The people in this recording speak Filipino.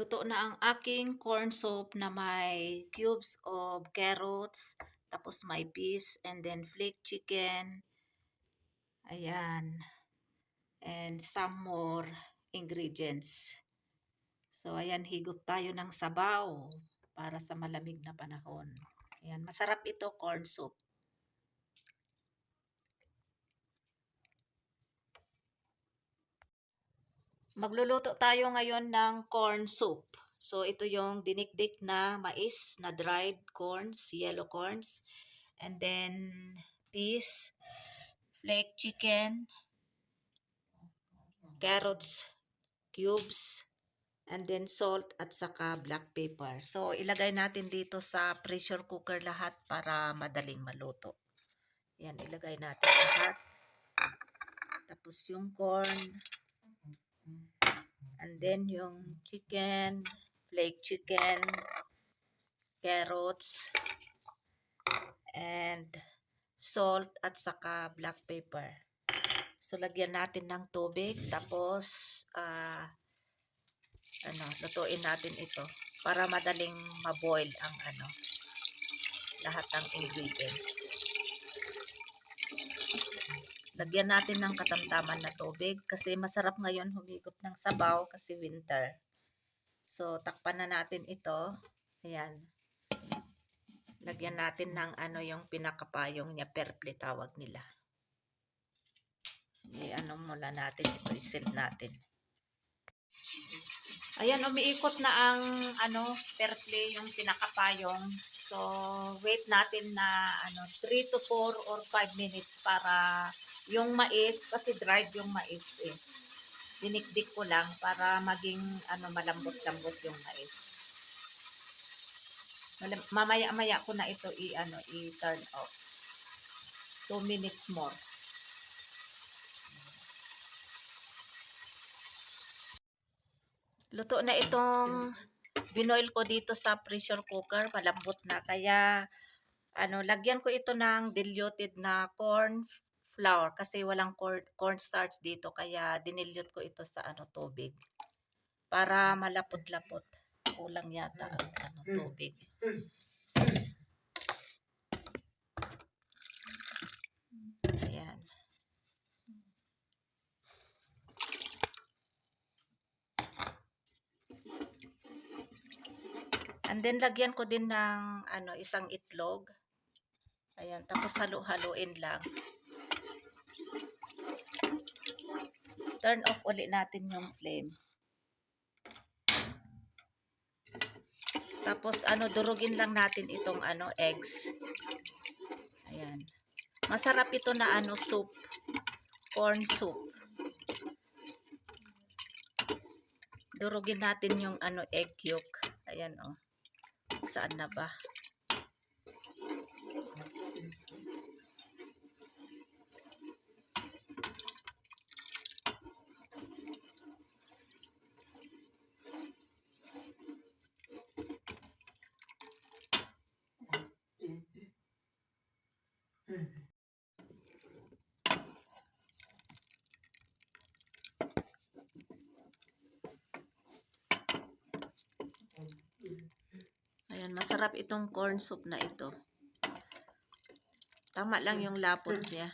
Luto na ang aking corn soup na may cubes of carrots, tapos may peas, and then flake chicken. Ayan. And some more ingredients. So, ayan, higop tayo ng sabaw para sa malamig na panahon. Ayan, masarap ito, corn soup. Magluluto tayo ngayon ng corn soup. So, ito yung dinikdik na mais na dried corns, yellow corns. And then, peas, flake chicken, carrots, cubes, and then salt at saka black pepper. So, ilagay natin dito sa pressure cooker lahat para madaling maluto. Yan, ilagay natin lahat. Tapos yung corn. And then yung chicken, flake chicken, carrots, and salt at saka black pepper. So, lagyan natin ng tubig. Tapos, lutuin natin ito para madaling maboil ang lahat ng ingredients. Lagyan natin ng katamtaman na tubig kasi masarap ngayon humigop ng sabaw kasi winter. So, takpan na natin ito. Ayan. Lagyan natin ng yung pinakapayong niya, perple tawag nila. Muna natin ito, isil natin. Ayan, umiikot na ang perple, yung pinakapayong. So, wait natin na 3 to 4 or 5 minutes para yung mais, kasi dried yung mais eh. Dinikdik ko lang para maging malambot-lambot yung mais. Mamaya-maya ko na ito i-turn off. 2 minutes more. Luto na itong binoil ko dito sa pressure cooker, malambot na. Kaya lagyan ko ito ng diluted na corn flour kasi walang cornstarch dito, kaya dinilute ko ito sa tubig para malapot-lapot. Kulang yata ang tubig. Ayan. And then lagyan ko din ng isang itlog. Ayan, tapos halo-haloin lang. Turn off ulit natin yung flame. Tapos durugin lang natin itong eggs. Ayan. Masarap ito na soup, corn soup. Durugin natin yung egg yolk. Ayan Saan na ba? Ayan, masarap itong corn soup na ito. Tama lang yung lapot niya.